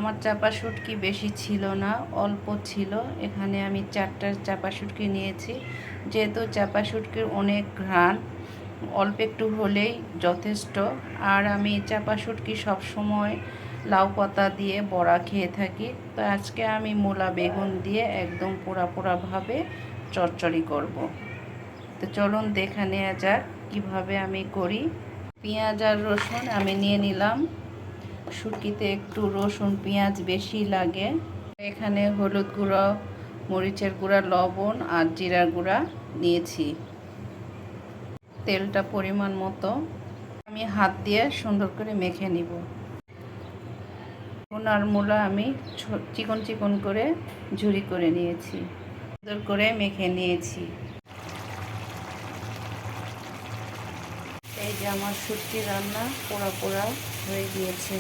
আমার চাপা শুটকি বেশি ছিল না, অল্প ছিল। এখানে আমি 4টা চাপা শুটকি নিয়েছি। যেহেতু চাপা শুটকির অনেক ঘ্রাণ, অল্প একটু হলেই যথেষ্ট। আর আমি চাপা শুটকি সবসময় লাউ পাতা দিয়ে বড়া খেয়ে থাকি। তো আজকে আমি মূলা বেগুন দিয়ে একদম পোড়া পোড়াভাবে চচ্চড়ি করব। তো চলুন দেখে নেওয়া যাক কীভাবে আমি করি। পেঁয়াজ আর রসুন আমি নিয়ে নিলাম। শুটকিতে একটু রসুন পেঁয়াজ বেশি লাগে। এখানে হলুদ গুঁড়ো, মরিচের গুঁড়া, লবণ আর জিরার গুঁড়া নিয়েছি। তেলটা পরিমাণ মতো আমি হাত দিয়ে সুন্দর করে মেখে নিব। আর মূলা আমি চিকন চিকন করে ঝুরি করে নিয়েছি, সুন্দর করে মেখে নিয়েছি। এই যে আমার শুটকি রান্না পোড়া পোড়া হয়ে গিয়েছে।